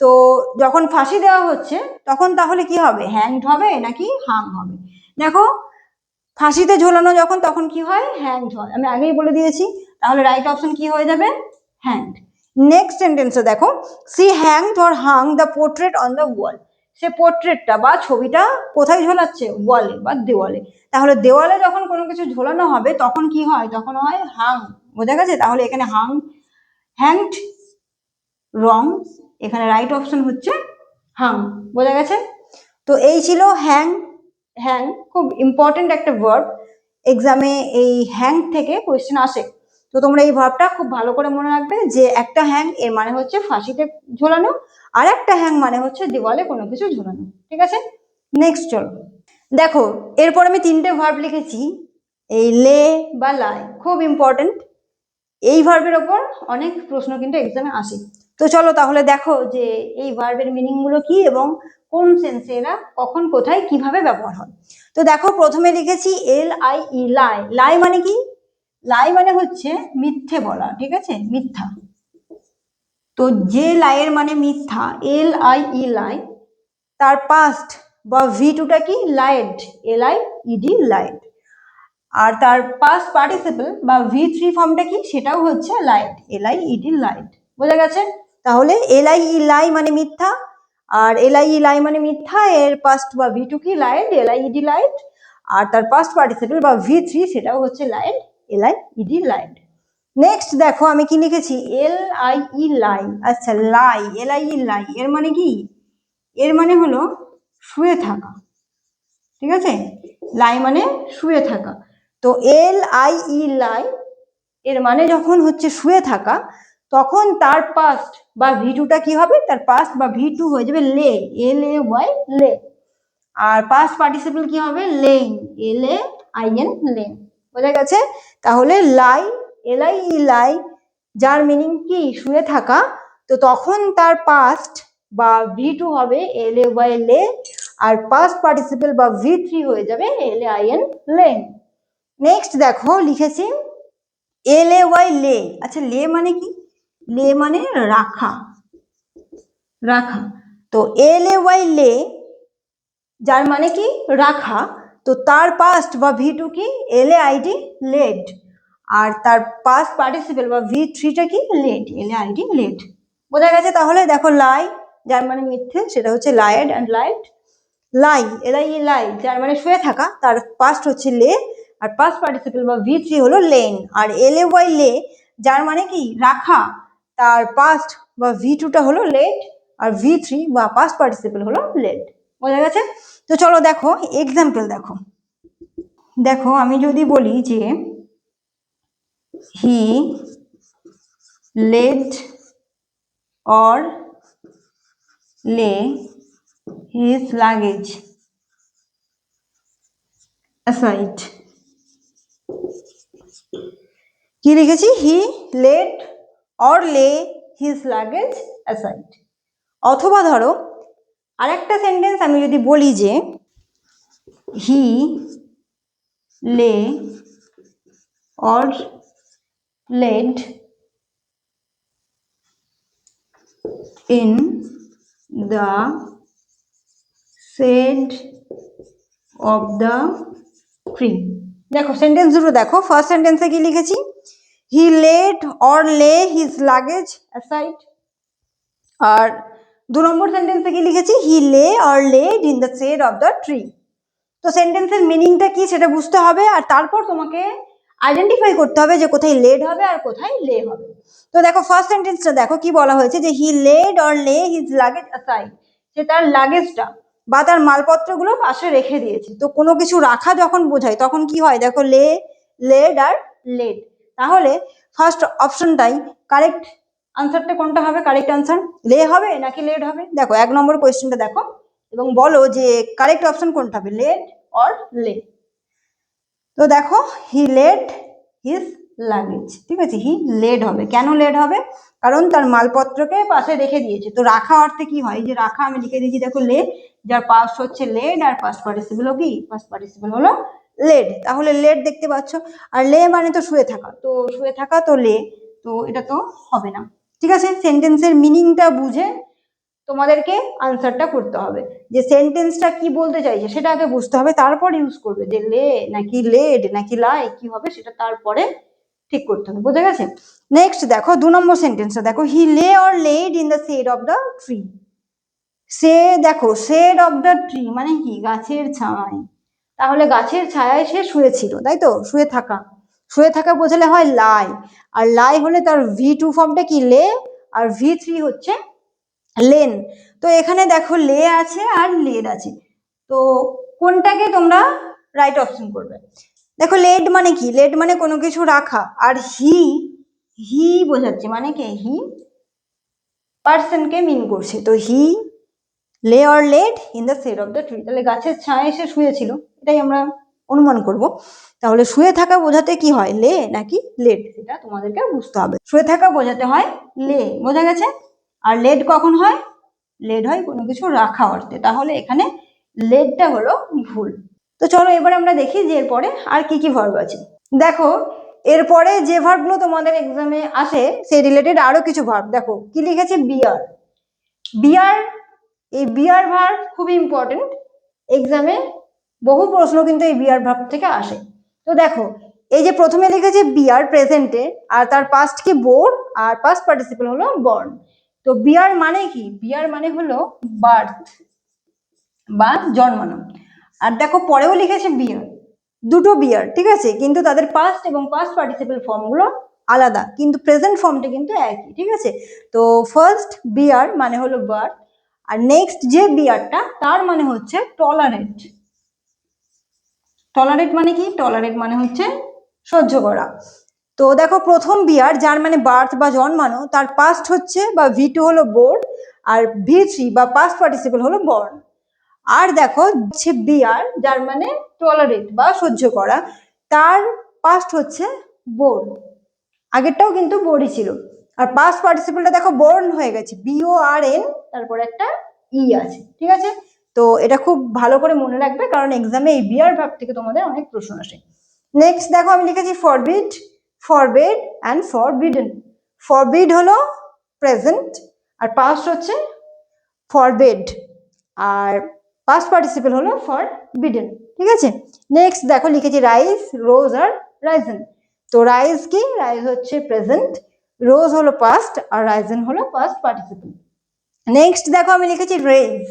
তো যখন ফাঁসি দেওয়া হচ্ছে তখন তাহলে কি হবে, হ্যাংড হবে নাকি হাং হবে। দেখো ফাঁসিতে ঝোলানো যখন, তখন কি হয়, হ্যাংড হয়, আমি আগেই বলে দিয়েছি। তাহলে রাইট অপশন কি হয়ে যাবে, হ্যাংড। নেক্সট সেন্টেন্সে দেখো, she hanged or hung the portrait on the wall, সে পোর্ট্রেটটা বা ছবিটা কোথায় ঝোলাচ্ছে, ওয়ালে বা দেওয়ালে। তাহলে দেওয়ালে যখন কোনো কিছু ঝোলানো হবে তখন কি হয়, তখন হয় হাং, বোঝা গেছে। তাহলে এখানে হাং, হ্যাংড রং, এখানে রাইট অপশন হচ্ছে হাং, বোঝা গেছে। তো এই ছিল হ্যাং। হ্যাং খুব ইম্পর্টেন্ট একটা ভার্ব, এক্সামে এই হ্যাং থেকে কোয়েশ্চেন আসে। তো তোমরা এই ভার্বটা খুব ভালো করে মনে রাখবে যে একটা হ্যাং এর মানে হচ্ছে ফাঁসিতে ঝোলানো, আর একটা হ্যাং মানে হচ্ছে দেওয়ালে কোনো কিছু ঝোলানো, ঠিক আছে। নেক্সট চলো দেখো, এরপর আমি তিনটে ভার্ব লিখেছি, এই লে বা লাই, খুব ইম্পর্টেন্ট। এই ভার্বের ওপর অনেক প্রশ্ন কিন্তু এক্সামে আসে। তো চলো তাহলে দেখো যে এই ভার্বের মিনিং গুলো কি এবং কোন সেন্সে এরা কখন কোথায় কিভাবে ব্যবহার হয়। তো দেখো প্রথমে লিখেছি LIE, লাই। লাই মানে কি, লাই মানে হচ্ছে মিথ্যে বলা, ঠিক আছে, মিথ্যা। তো যে লাইয়ের মানে মিথ্যা, LIE লাই, তার পাস্ট বা V2টা কি, লাইড, LIED লাইড। আর তার পাস্ট পার্টিসিপল বা V3 ফর্মটা কি, সেটাও হচ্ছে লাইড, LIED লাইড, বোঝা গেছে। তাহলে LIE লাই মানে মিথ্যা, আর LIE লাই মানে মিথ্যা, এর পাস্ট বা V2 কি, লাইড, LIED লাইড। আর তার পাস্ট পার্টিসিপল বা V3 সেটাও হচ্ছে লাইড, LIED লাইড। নেক্সট দেখো আমি কি লিখেছি, LIE লাই। আচ্ছা লাই, LIE লাই এর মানে কি, এর মানে হলো শুয়ে থাকা, ঠিক আছে, লাই মানে শুয়ে থাকা। তো LIE লাই এর মানে যখন হচ্ছে শুয়ে থাকা, তখন তার পাস্ট বা V2টা কি হবে, তার পাস্ট বা V2 হয়ে যাবে লে, LAY লে। আর পাস্ট পার্টিসিপল কি হবে, লেইং, LAIN লেইং, বোঝা গেছে। তাহলে লাই, LIE লাই যার মিনিং কি শুয়ে থাকা, তো তখন তার পাস্ট বা V2 হবে LAY লে, আর পাস্ট পার্টিসিপেল বা V3 হয়ে যাবে LAIN লেন। নেক্সট দেখো লিখেছি LAY লে। আচ্ছা লে মানে কি? লে মানে রাখা, রাখা। তো LAY লে যার মানে কি রাখা, তো তার পাস্ট বা V2 কি LAID লেড, আর তার পাস্ট পার্টিসিপেল বা V3টা কি লেড, LAID লেড। বোঝা গেছে? তাহলে দেখো লাই যার মানে মিথ্যে, সেটা হচ্ছে লায়েড অ্যান্ড লাইট। লাই LAI লাই যার মানে শুয়ে থাকা, তার পাস্ট হচ্ছে লে, আর পাস্ট পার্টিসিপেল বা V3 হলো লেন। আর LAY লে যার মানে কি রাখা, তার পাস্ট বা V2টা হলো লেট, আর V3 বা পাস্ট পার্টিসিপেল হলো লেট। বোঝা গেছে? তো চলো দেখো এক্সাম্পল দেখো। দেখো আমি যদি বলি যে he laid or lay his luggage aside, কি লিখেছি? He laid or lay his luggage aside। অথবা ধরো আরেকটা সেন্টেন্স আমি যদি বলি যে হি lay or laid in the shade of the tree। দেখো সেন্টেন্স দুটো দেখো। ফার্স্ট সেন্টেন্সে কি লিখেছি? He laid or lay his luggage aside. আর 2 নম্বর সেন্টেন্সে কি লিখেছি? He lay or laid in the shade of the tree. তো সেন্টেন্সের মিনিংটা কি সেটা বুঝতে হবে, আর তারপর তোমাকে আইডেন্টিফাই করতে হবে যে কোথায় লেড হবে আর কোথায় লে হবে। তো দেখো ফার্স্ট সেন্টেন্সটা দেখো কি বলা হয়েছে যে he laid or lay his luggage aside, সে তার লাগেজটা বা তার মালপত্রগুলো পাশে রেখে দিয়েছে। তো কোনো কিছু রাখা যখন বোঝায় তখন কি হয় দেখো, লে, লেড আর লেড। তাহলে ফার্স্ট অপশনটাই কারেক্ট। আনসারটা কোনটা হবে? কারেক্ট আনসার লে হবে নাকি লেড হবে? দেখো 1 নম্বর কোয়েশ্চেনটা দেখো এবং বলো যে কারেক্ট অপশন কোনটা হবে, লেড অর লে। তো দেখো হি লেড হিজ লাগেজ, ঠিক আছে, হি লেড হবে। কেন লেড হবে? কারণ তার মালপত্রকে পাশে রেখে দিয়েছে। তো রাখা অর্থে কি হয়? যে রাখা আমি লিখে দিয়েছি দেখো লে, যার পাস্ট হচ্ছে লেড আর পাস্ট পার্টিসিপল কি পাস্ট পার্টিসিপল হলো লেড। তাহলে লেড দেখতে পাচ্ছ। আর লে মানে তো শুয়ে থাকা, তো শুয়ে থাকা তো লে, তো এটা তো হবে না। ঠিক আছে, সেন্টেন্সের মিনিংটা বুঝে তোমাদেরকে আনসারটা করতে হবে, যে সেন্টেন্সটা কি বলতে চাইছে সেটা আগে বুঝতে হবে, তারপর ইউজ করবে যে লে নাকি লেড নাকি লাই কি হবে সেটা তারপরে ঠিক করতে হবে। বোঝা গেছে? নেক্সট দেখো 2 নম্বর সেন্টেন্সটা দেখো, he lay or laid in the shade of the tree. সে দেখো শেড অফ দ্য ট্রি মানে কি? গাছের ছায়ায়। তাহলে গাছের ছায়ায় সে শুয়েছিল, তাই তো? শুয়ে থাকা, শুয়ে থাকা বোঝালে হয় লাই, আর লাই হলে তার V2 ফর্মটা কি লে, আর V3 হচ্ছে লেন। তো এখানে দেখো লে আছে আর লেড আছে, তো কোনটাকে তোমরা রাইট অপশন করবে? দেখো লেড মানে কি? লেড মানে কোনো কিছু রাখা, আর হি, হি বোঝাচ্ছে মানে কে? হি পার্সনকে মিন করছে। তো he lay or laid in the shade of the tree, তাহলে গাছের ছায়ায় এসে শুয়েছিল, এটাই আমরা অনুমান করব। তাহলে শুয়ে থাকা বোঝাতে কি হয়, লে নাকি লেড, সেটা তোমাদেরকে বুঝতে হবে। শুয়ে থাকা বোঝাতে হয় লে, বোঝা গেছে? আর লেড কখন হয়? লেড হয় কোনো কিছু রাখা অর্থে, তাহলে এখানে লেডটা হলো ভুল। তো চলো এবার আমরা দেখি যে এরপরে আর কি কি ভার্ব আছে। দেখো এরপরে যে ভার্বগুলো তোমাদের এক্সামে আসে সেই রিলেটেড আরো কিছু ভার্ব। দেখো কি লিখেছে? বিয়ার। বিয়ার, এই বিয়ার ভার্ব খুব ইম্পর্টেন্ট, এক্সামে বহু প্রশ্ন কিন্তু এই বিয়ার ভার্ব থেকে আসে। তো দেখো এই যে প্রথমে লিখেছে বিয়ার প্রেজেন্টে, আর তার পাস্ট কি বোর, আর পাস্ট পার্টিসিপল হলো বর্ন। তো বিয়ার মানে কি? বিয়ার মানে হলো বার্থ বা জন্মানো। আর দেখো পরেও লিখেছে বিয়ার, দুটো বিয়ার, ঠিক আছে, কিন্তু তাদের পাস্ট এবং পাস্ট পার্টিসিপল ফর্মগুলো আলাদা, কিন্তু প্রেজেন্ট ফর্মটা কিন্তু একই, ঠিক আছে। তো ফার্স্ট বিয়ার মানে হলো বার্থ, আর নেক্সট যে বিয়ারটা তার মানে হচ্ছে টলারেট। টলারেট মানে কি? টলারেট মানে হচ্ছে সহ্য করা। তো দেখো প্রথম বিয়ার যার মানে বার্থ বা জন্মানো, তার পাস্ট হচ্ছে বা V2 হলো বোর, আর V3 বা পাস্ট পার্টিসিপল হলো বর্ন। আর দেখো হচ্ছে বিয়ার যার মানে টলারেট বা সহ্য করা, তার পাস্ট হচ্ছে বোর, আগেরটাও কিন্তু বোরই ছিল। আর পাস্ট পার্টিসিপলটা দেখো বর্ন হয়ে গেছে, BORN, তারপর একটা ই আছে, ঠিক আছে। তো এটা খুব ভালো করে মনে রাখবে, কারণ এক্সামে এই বিয়ার ভার্ব থেকে তোমাদের অনেক প্রশ্ন আসে। নেক্সট দেখো আমি লিখেছি forbid, forbade and forbidden. Forbid হলো প্রেজেন্ট, আর পাস্ট হচ্ছে ফরবেড, আর পাস্ট পার্টিসিপল হলো ফরবিডেন, ঠিক আছে। নেক্সট দেখো লিখেছি রাইস, রোজ আর রাইজেন। তো রাইস কি, রাইস হচ্ছে প্রেজেন্ট, রোজ হলো পাস্ট, আর রাইজেন হলো পাস্ট পার্টিসিপল। নেক্সট দেখো আমি লিখেছি রেজ।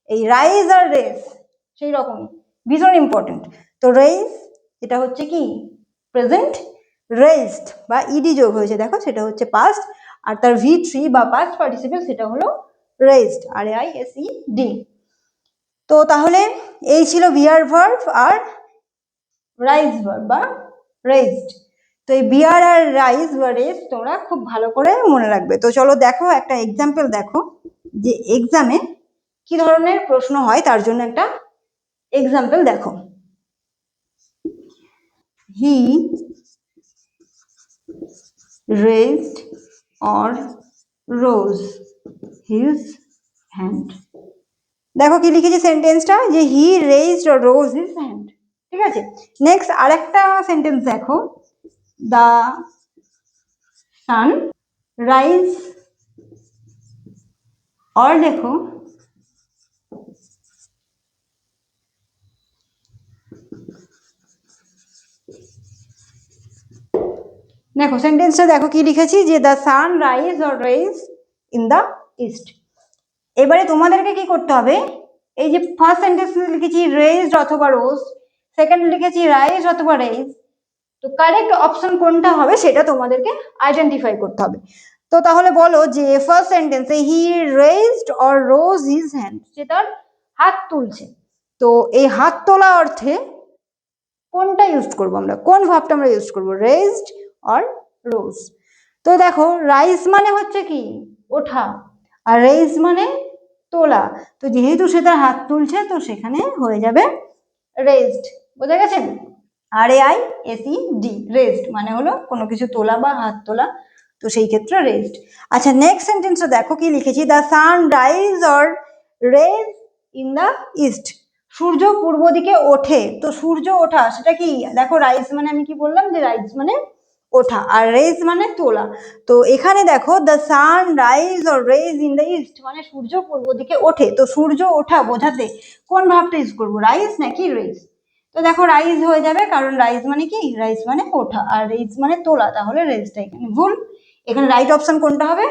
এই রাইজ আর রেজ সেই রকমই, ভীষণ ইম্পর্টেন্ট। তো রেজ এটা হচ্ছে কি প্রেজেন্ট, রেজড বা ইডি যোগ হয়েছে দেখো সেটা হচ্ছে পাস্ট, আর তার V3 বা পাস্ট পার্টিসিপল সেটা হলো রেজড, RAISED। তো তাহলে এই ছিল বিয়ার ভার্ব আর রাইজ ভার্ব বা রেজড। তো এই বিয়ার আর রাইজ বা রেজ তোমরা খুব ভালো করে মনে রাখবে। তো চলো দেখো একটা এক্সাম্পল, দেখো যে এক্সামে কি ধরনের প্রশ্ন হয় তার জন্য একটা এক্সাম্পল দেখো। হি raised or rose his hand। দেখো কি লিখেছি সেন্টেন্সটা, যে he raised or rose his hand, ঠিক আছে। নেক্সট আরেকটা সেন্টেন্স দেখো, দ্য সান রাইজ, और देखो দেখো সেন্টেন্সটা দেখো কি লিখেছি, যে the sun rise or raise in the east. এবারে তোমাদেরকে কি করতে হবে, এই যে ফার্স্ট সেন্টেন্স লিখেছি রেজড অথবা রোজ, সেকেন্ড লিখেছি রাইজ অথবা রেজ, তো কারেক্ট অপশন কোনটা হবে সেটা তোমাদেরকে আইডেন্টিফাই করতে হবে। তো তাহলে বলো যে ফার্স্ট সেন্টেন্সে he raised or rose his hand, সে তার হাত তুলছে। তো এই হাত তোলা অর্থে কোনটা ইউজ করবো আমরা, কোন ভাবটা আমরা ইউজ করবো, রেজড অর রোজ। তো দেখো রাইজ মানে হচ্ছে কি ওঠা, আর রেজ মানে তোলা। তো যেহেতু সে তার হাত তুলছে তো সেখানে হয়ে যাবে রেজড, বোঝা গেছে। RAISED, রেজড মানে হলো কোনো কিছু তোলা বা হাত তোলা, তো সেই ক্ষেত্রে রেজড। আচ্ছা নেক্সট সেন্টেন্সটা দেখো কি লিখেছি, the sun rise or raise in the east. সূর্য পূর্ব দিকে ওঠে, তো সূর্য ওঠা সেটা কি, দেখো রাইজ মানে আমি কি বললাম, যে রাইজ মানে ওঠা, আর রেজ মানে তোলা। তো এখানে দেখো the sun rise or raise in the east মানে সূর্য পূর্ব দিকে ওঠে, তো সূর্য ওঠা বোঝাতে কোন ভাবটা ইউজ করবো, রাইজ নাকি রেজ। তো দেখো রাইজ হয়ে যাবে, কারণ রাইজ মানে কি, রাইজ মানে ওঠা, আর রেজ মানে তোলা, তাহলে রেজটা এখানে ভুল। এখানে রাইট অপশন কোনটা হবে,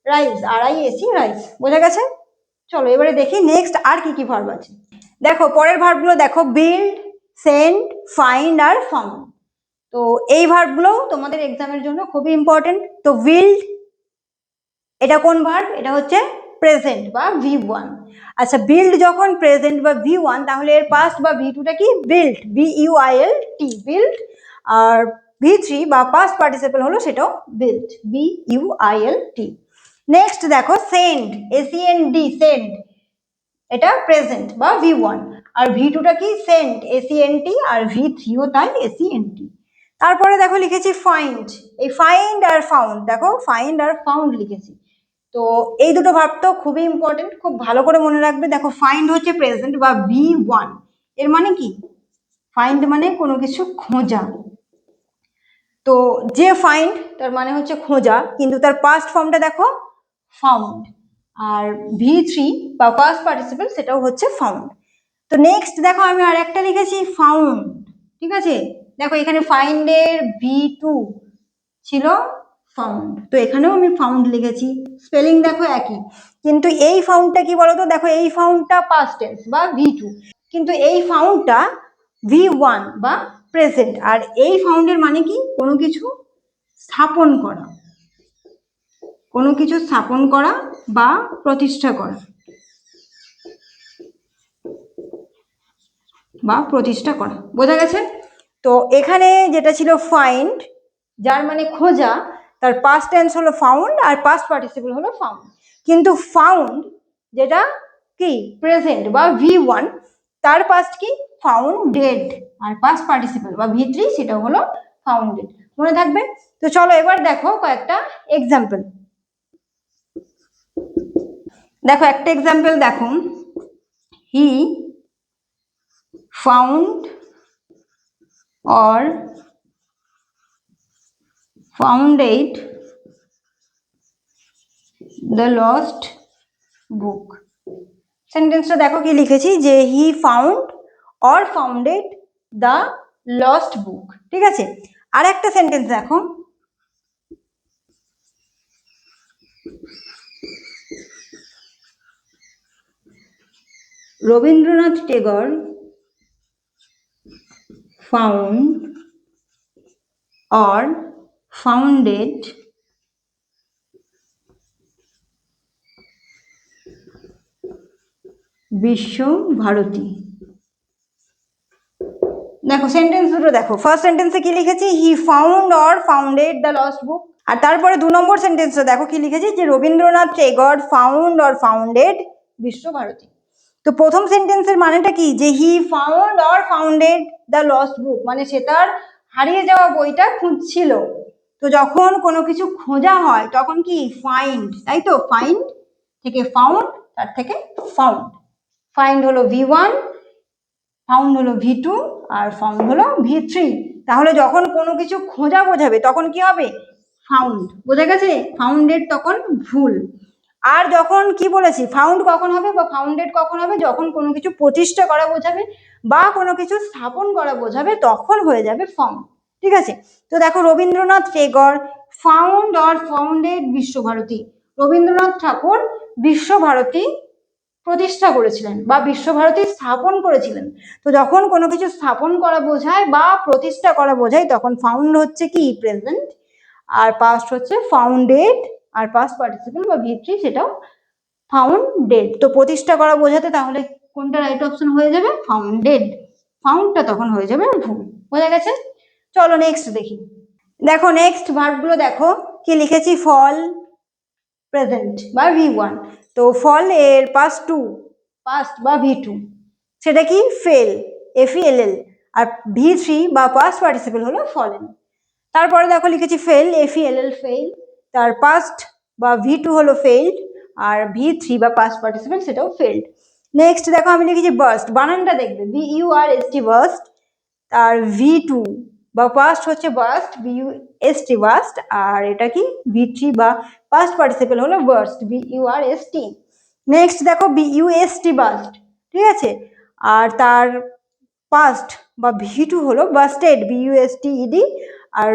রাইজ, RISE, রাইজ, বোঝা গেছে। চলো এবারে দেখি নেক্সট আর কি কি ভার্ব আছে। দেখো পরের ভার্বগুলো দেখো, build, send, find are found. তো এই ভার্বগুলো তোমাদের এক্সামের জন্য খুবই ইম্পর্টেন্ট। তো বিল্ড এটা কোন ভার্ব, এটা হচ্ছে প্রেজেন্ট বা V1। আচ্ছা বিল্ড যখন প্রেজেন্ট বা V1 তাহলে এর পাস্ট বা V2টা কি, বিল্ড, BUILT, বিল্ড। আর V3 বা পাস্ট পার্টিসিপল হলো সেটাও বিল্ড, BUILT। নেক্সট দেখো সেন্ড, SEND, সেন্ড এটা প্রেজেন্ট বা V1, আর V2টা কি সেন্ট, SENT, আর V3ও তাই SENT। তারপরে দেখো লিখেছি ফাইন্ড, এই ফাইন্ড আর ফাউন্ড, দেখো ফাইন্ড আর ফাউন্ড লিখেছি। তো এই দুটো ভার্ব তো খুবই ইম্পর্টেন্ট, খুব ভালো করে মনে রাখবে। দেখো ফাইন্ড হচ্ছে প্রেজেন্ট বা V1, এর মানে কি, ফাইন্ড মানে কোনো কিছু খোঁজা। তো যে ফাইন্ড তার মানে হচ্ছে খোঁজা, কিন্তু তার পাস্ট ফর্মটা দেখো ফাউন্ড, আর V3 বা পাস্ট পার্টিসিপল সেটাও হচ্ছে ফাউন্ড। তো নেক্সট দেখো আমি আর একটা লিখেছি ফাউন্ড, ঠিক আছে। দেখো এখানে ফাইন্ডের V2 ছিল ফাউন্ড, তো এখানেও আমি ফাউন্ড লিখেছি, স্পেলিং দেখো একই, কিন্তু এই ফাউন্ডটা কি বলতো, দেখো এই ফাউন্ডটা পাস্ট টেন্স বা V2, কিন্তু এই ফাউন্ডটা V1 বা প্রেজেন্ট, আর এই ফাউন্ডের মানে কি কোনো কিছু স্থাপন করা, কোনো কিছু স্থাপন করা বা প্রতিষ্ঠা করা বা প্রতিষ্ঠা করা, বোঝা গেছে। তো এখানে যেটা ছিল ফাইন্ড, যার মানে খোঁজা, তার পাস্ট টেন্স হলো ফাউন্ড আর পাস্ট পার্টিসিপল হলো ফাউন্ড। কিন্তু ফাউন্ড যেটা কি প্রেজেন্ট বা V1, তার পাস্ট কি ফাউন্ডেড, আর পাস্ট পার্টিসিপল বা V3 সেটা হলো ফাউন্ডেড। মনে থাকবে? তো চলো এবার দেখো কয়েকটা এক্সাম্পল। দেখো একটা এক্সাম্পল দেখো, he found or founded the lost book। সেন্টেন্সটা দেখো কি লিখেছি, যে he found or founded the lost book, ঠিক আছে। আর একটা সেন্টেন্স দেখো, Rabindranath Tagore found or founded Visva Bharati. দেখো সেন্টেন্স দুটো দেখো, ফার্স্ট সেন্টেন্সে কি লিখেছি, he found or founded the lost book. আর তারপরে 2 নম্বর সেন্টেন্সটা দেখো কি লিখেছি, যে Rabindranath Tagore found or founded Visva Bharati. তো প্রথম সেন্টেন্সের মানেটা কি, যে he found or founded the lost book, মানে সে তার হারিয়ে যাওয়া বইটা খুঁজছিল। তো যখন কোনো কিছু খোঁজা হয় তখন কি ফাইন্ড, তাই তো, ফাইন্ড থেকে ফাউন্ড, তার থেকে ফাউন্ড। ফাইন্ড হলো V1, ফাউন্ড হলো V2, আর ফাউন্ড হলো V3। তাহলে যখন কোনো কিছু খোঁজা বোঝাবে তখন কি হবে, ফাউন্ড। বোঝা গেছে? ফাউন্ডেড তখন ভুল। আর যখন কি বলেছি, ফাউন্ড কখন হবে বা ফাউন্ডেড কখন হবে, যখন কোনো কিছু প্রতিষ্ঠা করা বোঝাবে বা কোনো কিছু স্থাপন করা বোঝাবে তখন হয়ে যাবে ফাউন্ড, ঠিক আছে। তো দেখো Rabindranath Tagore found or founded Visva Bharati. Rabindranath Thakur Visva Bharati প্রতিষ্ঠা করেছিলেন বা বিশ্বভারতী স্থাপন করেছিলেন। তো যখন কোনো কিছু স্থাপন করা বোঝায় বা প্রতিষ্ঠা করা বোঝায় তখন ফাউন্ড হচ্ছে কি প্রেজেন্ট, আর পাস্ট হচ্ছে ফাউন্ডেড, আর পাস্ট পার্টিসিপল বা V3 সেটাও ফাউন্ডেড। তো প্রতিষ্ঠা করা বোঝাতে তাহলে কোনটা রাইট অপশন হয়ে যাবে, ফাউন্ডেড। ফাউন্ডটা তখন হয়ে যাবে ভুল। বোঝা গেছে? চলো নেক্সট দেখি। দেখো নেক্সট ভার্বগুলো দেখো কি লিখেছি, ফল প্রেজেন্ট বা V1। তো ফল এর পাস্ট বা V2, সেটা কি ফেল, FELL। আর V3 বা পাস্ট পার্টিসিপল হলো ফলেন। তারপরে দেখো লিখেছি ফেল, FELL ফেল, তার পাস্ট বা V2 হলো ফেইল্ড, আর V3 বা পাস্ট পার্টিসিপল সেটাও ফেইল্ড। নেক্সট দেখো আমি লিখেছি বার্স্ট, বানানটা দেখবে BURST বার্স্ট, আর V2 বা পাস্ট হচ্ছে বার্স্ট, BUST বার্স্ট, আর এটা কি V3 বা পাস্ট পার্টিসিপল হলো বার্স্ট, BURST। নেক্সট দেখো BUST বার্স্ট, ঠিক আছে। আর তার পাস্ট বা V2 হলো বাস্টেড, BUSTED, আর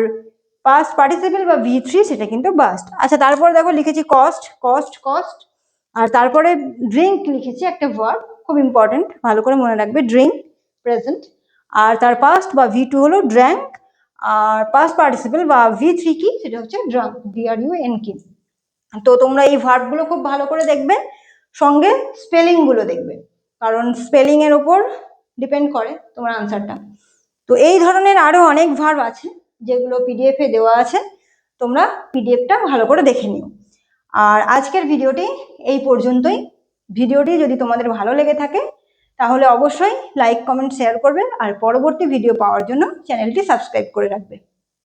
পাস্ট পার্টিসিপল বা V3 সেটা কিন্তু বাস্ট। আচ্ছা তারপরে দেখো লিখেছি কস্ট, আর তারপরে ড্রিঙ্ক লিখেছি একটা ভার্ব, খুব ইম্পর্টেন্ট, ভালো করে মনে রাখবে, ড্রিঙ্ক প্রেজেন্ট, আর তার পাস্ট বা V2 হলো ড্র্যাঙ্ক, আর পাস্ট পার্টিসিপল বা V3 কি সেটা হচ্ছে ড্রাঙ্ক, DRUNK। তো তোমরা এই ভার্বগুলো খুব ভালো করে দেখবে, সঙ্গে স্পেলিংগুলো দেখবে, কারণ স্পেলিং এর উপর ডিপেন্ড করে তোমার আনসারটা। তো এই ধরনের আরো অনেক ভার্ব আছে যেগুলো PDF এ দেওয়া আছে, তোমরা PDFটা ভালো করে দেখে নিও। আর আজকের ভিডিওটি এই পর্যন্তই। ভিডিওটি যদি তোমাদের ভালো লেগে থাকে তাহলে অবশ্যই লাইক, কমেন্ট, শেয়ার করবে, আর পরবর্তী ভিডিও পাওয়ার জন্য চ্যানেলটি সাবস্ক্রাইব করে রাখবে।